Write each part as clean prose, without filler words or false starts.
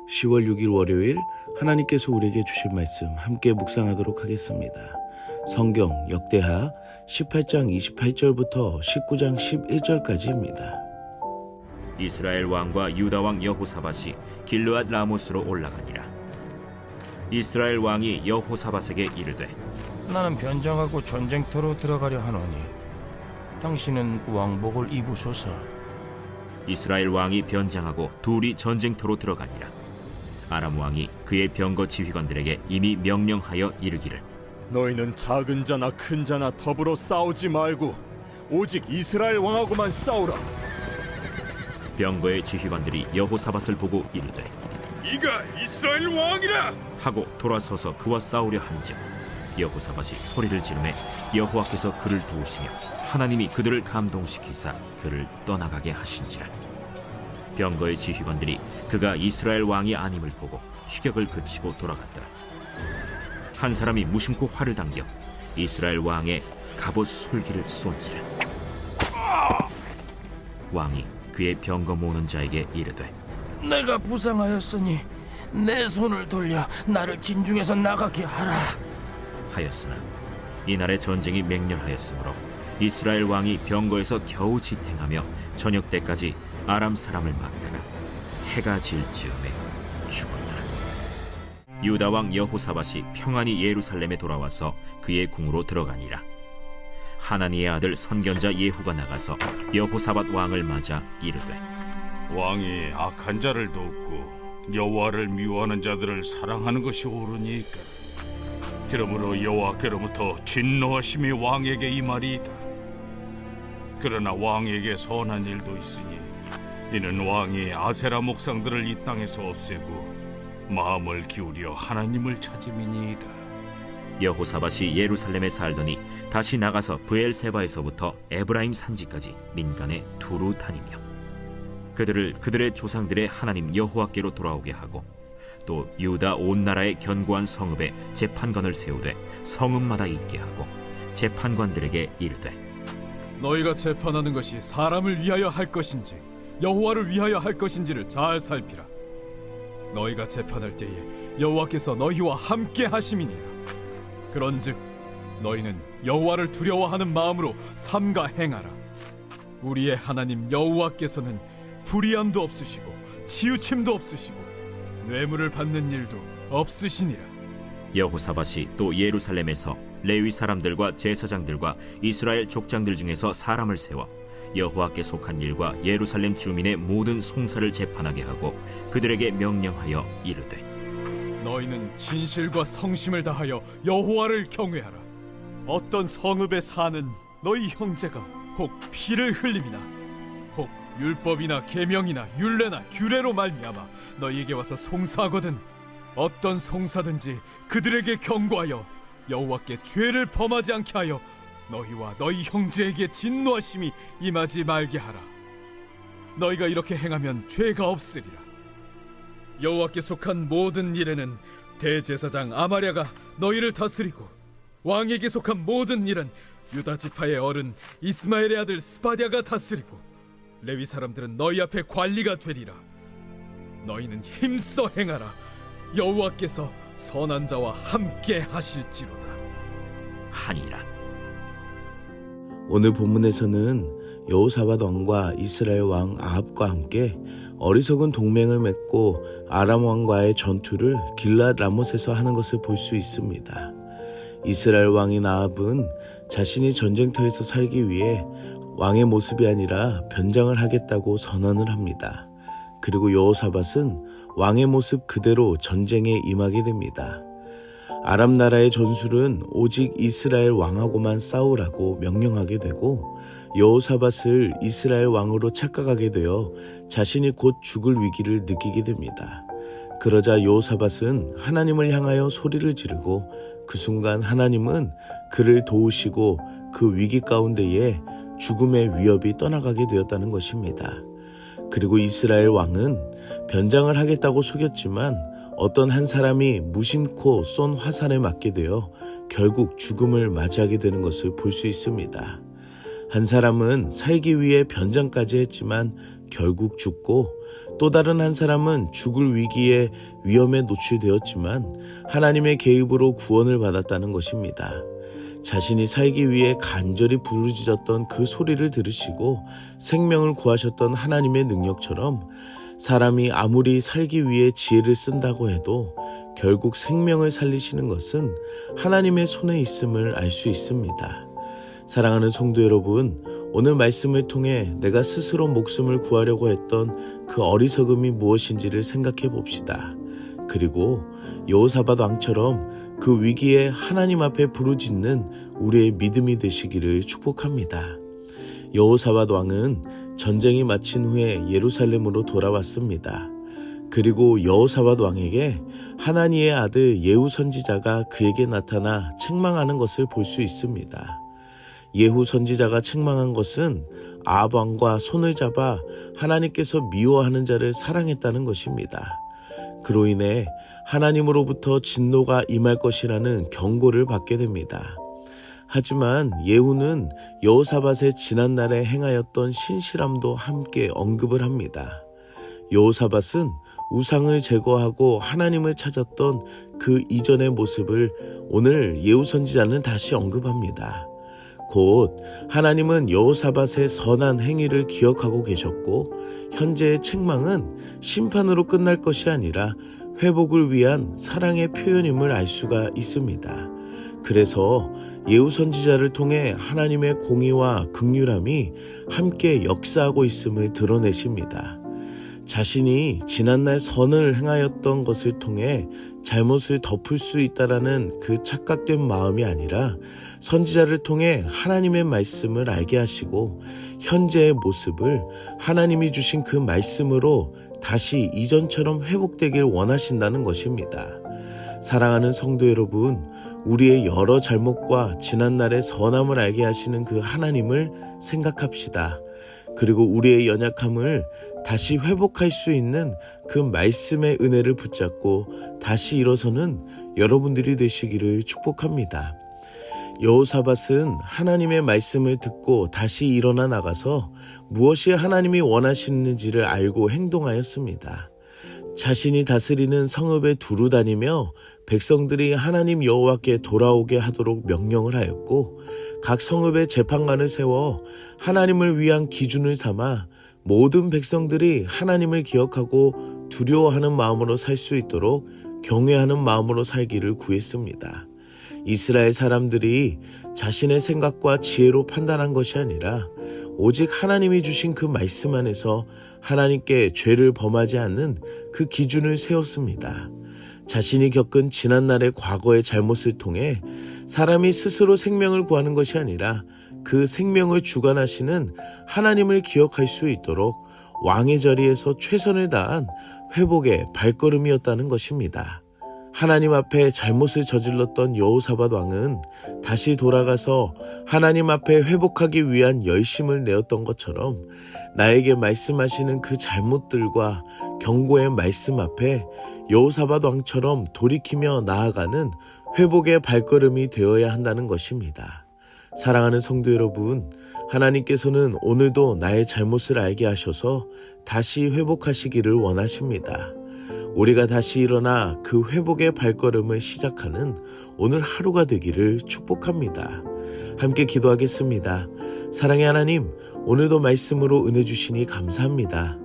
10월 6일 월요일 하나님께서 우리에게 주신 말씀 함께 묵상하도록 하겠습니다. 성경 역대하 18장 28절부터 19장 11절까지입니다. 이스라엘 왕과 유다 왕 여호사밧이 길르앗 라모스로 올라가니라. 이스라엘 왕이 여호사밧에게 이르되 나는 변장하고 전쟁터로 들어가려 하노니 당신은 왕복을 입으소서. 이스라엘 왕이 변장하고 둘이 전쟁터로 들어가니라. 아람 왕이 그의 병거 지휘관들에게 이미 명령하여 이르기를 너희는 작은 자나 큰 자나 더불어 싸우지 말고 오직 이스라엘 왕하고만 싸우라. 병거의 지휘관들이 여호사밧을 보고 이르되 이가 이스라엘 왕이라 하고 돌아서서 그와 싸우려 한즉 여호사밧이 소리를 지르매 여호와께서 그를 도우시며 하나님이 그들을 감동시키사 그를 떠나가게 하신지라. 병거의 지휘관들이 그가 이스라엘 왕이 아님을 보고 추격을 그치고 돌아갔더라. 한 사람이 무심코 활을 당겨 이스라엘 왕의 갑옷 솔기를 쏜지라. 왕이 그의 병거 모는 자에게 이르되 내가 부상하였으니 내 손을 돌려 나를 진중에서 나가게 하라 하였으나 이날의 전쟁이 맹렬하였으므로 이스라엘 왕이 병거에서 겨우 지탱하며 저녁 때까지 아람 사람을 막다가 해가 질 즈음에 죽었더라. 유다 왕 여호사밧이 평안히 예루살렘에 돌아와서 그의 궁으로 들어가니라. 하나니의 아들 선견자 예후가 나가서 여호사밧 왕을 맞아 이르되 왕이 악한 자를 돕고 여호와를 미워하는 자들을 사랑하는 것이 옳으니까. 그러므로 여호와께로부터 진노하심이 왕에게 임하리이다. 그러나 왕에게 선한 일도 있으니 이는 왕이 아세라 목상들을 이 땅에서 없애고 마음을 기울여 하나님을 찾음이니이다. 여호사밧이 예루살렘에 살더니 다시 나가서 브엘세바에서부터 에브라임 산지까지 민간에 두루 다니며 그들을 그들의 조상들의 하나님 여호와께로 돌아오게 하고 또 유다 온 나라의 견고한 성읍에 재판관을 세우되 성읍마다 있게 하고 재판관들에게 이르되 너희가 재판하는 것이 사람을 위하여 할 것인지 여호와를 위하여 할 것인지를 잘 살피라. 너희가 재판할 때에 여호와께서 너희와 함께 하심이니라. 그런즉 너희는 여호와를 두려워하는 마음으로 삼가 행하라. 우리의 하나님 여호와께서는 불의함도 없으시고 치우침도 없으시고 뇌물을 받는 일도 없으시니라. 여호사밧이 또 예루살렘에서 레위 사람들과 제사장들과 이스라엘 족장들 중에서 사람을 세워 여호와께 속한 일과 예루살렘 주민의 모든 송사를 재판하게 하고 그들에게 명령하여 이르되 너희는 진실과 성심을 다하여 여호와를 경외하라. 어떤 성읍에 사는 너희 형제가 혹 피를 흘림이나 혹 율법이나 계명이나 율례나 규례로 말미암아 너희에게 와서 송사하거든 어떤 송사든지 그들에게 경고하여 여호와께 죄를 범하지 않게 하여 너희와 너희 형제에게 진노하심이 임하지 말게 하라. 너희가 이렇게 행하면 죄가 없으리라. 여호와께 속한 모든 일에는 대제사장 아마랴가 너희를 다스리고 왕에게 속한 모든 일은 유다 지파의 어른 이스마엘의 아들 스바랴가 다스리고 레위 사람들은 너희 앞에 관리가 되리라. 너희는 힘써 행하라. 여호와께서 선한 자와 함께 하실지로다 하니라. 오늘 본문에서는 여호사밧 왕과 이스라엘 왕 아합과 함께 어리석은 동맹을 맺고 아람 왕과의 전투를 길르앗 라못에서 하는 것을 볼 수 있습니다. 이스라엘 왕인 아합은 자신이 전쟁터에서 살기 위해 왕의 모습이 아니라 변장을 하겠다고 선언을 합니다. 그리고 여호사밧은 왕의 모습 그대로 전쟁에 임하게 됩니다. 아람 나라의 전술은 오직 이스라엘 왕하고만 싸우라고 명령하게 되고 여호사밧을 이스라엘 왕으로 착각하게 되어 자신이 곧 죽을 위기를 느끼게 됩니다. 그러자 여호사밧은 하나님을 향하여 소리를 지르고 그 순간 하나님은 그를 도우시고 그 위기 가운데에 죽음의 위협이 떠나가게 되었다는 것입니다. 그리고 이스라엘 왕은 변장을 하겠다고 속였지만 어떤 한 사람이 무심코 쏜 화살에 맞게 되어 결국 죽음을 맞이하게 되는 것을 볼 수 있습니다. 한 사람은 살기 위해 변장까지 했지만 결국 죽고 또 다른 한 사람은 죽을 위기에 위험에 노출되었지만 하나님의 개입으로 구원을 받았다는 것입니다. 자신이 살기 위해 간절히 부르짖었던 그 소리를 들으시고 생명을 구하셨던 하나님의 능력처럼 사람이 아무리 살기 위해 지혜를 쓴다고 해도 결국 생명을 살리시는 것은 하나님의 손에 있음을 알 수 있습니다. 사랑하는 성도 여러분, 오늘 말씀을 통해 내가 스스로 목숨을 구하려고 했던 그 어리석음이 무엇인지를 생각해 봅시다. 그리고 여호사밧 왕처럼 그 위기에 하나님 앞에 부르짖는 우리의 믿음이 되시기를 축복합니다. 여호사밧 왕은 전쟁이 마친 후에 예루살렘으로 돌아왔습니다. 그리고 여호사밧 왕에게 하나니의 아들 예후 선지자가 그에게 나타나 책망하는 것을 볼 수 있습니다. 예후 선지자가 책망한 것은 아합 왕과 손을 잡아 하나님께서 미워하는 자를 사랑했다는 것입니다. 그로 인해 하나님으로부터 진노가 임할 것이라는 경고를 받게 됩니다. 하지만 예후는 여호사밧의 지난날에 행하였던 신실함도 함께 언급을 합니다. 여호사밧은 우상을 제거하고 하나님을 찾았던 그 이전의 모습을 오늘 예후 선지자는 다시 언급합니다. 곧 하나님은 여호사밧의 선한 행위를 기억하고 계셨고 현재의 책망은 심판으로 끝날 것이 아니라 회복을 위한 사랑의 표현임을 알 수가 있습니다. 그래서 예후 선지자를 통해 하나님의 공의와 긍휼함이 함께 역사하고 있음을 드러내십니다. 자신이 지난날 선을 행하였던 것을 통해 잘못을 덮을 수 있다라는 그 착각된 마음이 아니라 선지자를 통해 하나님의 말씀을 알게 하시고 현재의 모습을 하나님이 주신 그 말씀으로 다시 이전처럼 회복되길 원하신다는 것입니다. 사랑하는 성도 여러분, 우리의 여러 잘못과 지난날의 선함을 알게 하시는 그 하나님을 생각합시다. 그리고 우리의 연약함을 다시 회복할 수 있는 그 말씀의 은혜를 붙잡고 다시 일어서는 여러분들이 되시기를 축복합니다. 여호사밧은 하나님의 말씀을 듣고 다시 일어나 나가서 무엇이 하나님이 원하시는지를 알고 행동하였습니다. 자신이 다스리는 성읍에 두루 다니며 백성들이 하나님 여호와께 돌아오게 하도록 명령을 하였고 각 성읍에 재판관을 세워 하나님을 위한 기준을 삼아 모든 백성들이 하나님을 기억하고 두려워하는 마음으로 살 수 있도록 경외하는 마음으로 살기를 구했습니다. 이스라엘 사람들이 자신의 생각과 지혜로 판단한 것이 아니라 오직 하나님이 주신 그 말씀 안에서 하나님께 죄를 범하지 않는 그 기준을 세웠습니다. 자신이 겪은 지난날의 과거의 잘못을 통해 사람이 스스로 생명을 구하는 것이 아니라 그 생명을 주관하시는 하나님을 기억할 수 있도록 왕의 자리에서 최선을 다한 회복의 발걸음이었다는 것입니다. 하나님 앞에 잘못을 저질렀던 여호사밧 왕은 다시 돌아가서 하나님 앞에 회복하기 위한 열심을 내었던 것처럼 나에게 말씀하시는 그 잘못들과 경고의 말씀 앞에 여호사밧 왕처럼 돌이키며 나아가는 회복의 발걸음이 되어야 한다는 것입니다. 사랑하는 성도 여러분, 하나님께서는 오늘도 나의 잘못을 알게 하셔서 다시 회복하시기를 원하십니다. 우리가 다시 일어나 그 회복의 발걸음을 시작하는 오늘 하루가 되기를 축복합니다. 함께 기도하겠습니다. 사랑의 하나님, 오늘도 말씀으로 은혜 주시니 감사합니다.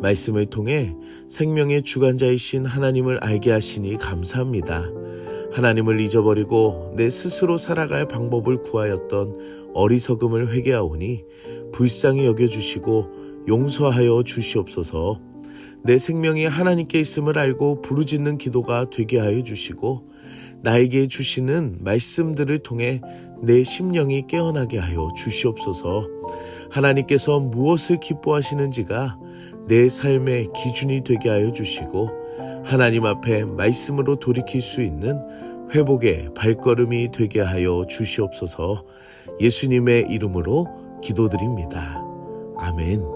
말씀을 통해 생명의 주관자이신 하나님을 알게 하시니 감사합니다. 하나님을 잊어버리고 내 스스로 살아갈 방법을 구하였던 어리석음을 회개하오니 불쌍히 여겨주시고 용서하여 주시옵소서. 내 생명이 하나님께 있음을 알고 부르짖는 기도가 되게 하여 주시고 나에게 주시는 말씀들을 통해 내 심령이 깨어나게 하여 주시옵소서. 하나님께서 무엇을 기뻐하시는지가 내 삶의 기준이 되게 하여 주시고 하나님 앞에 말씀으로 돌이킬 수 있는 회복의 발걸음이 되게 하여 주시옵소서. 예수님의 이름으로 기도드립니다. 아멘.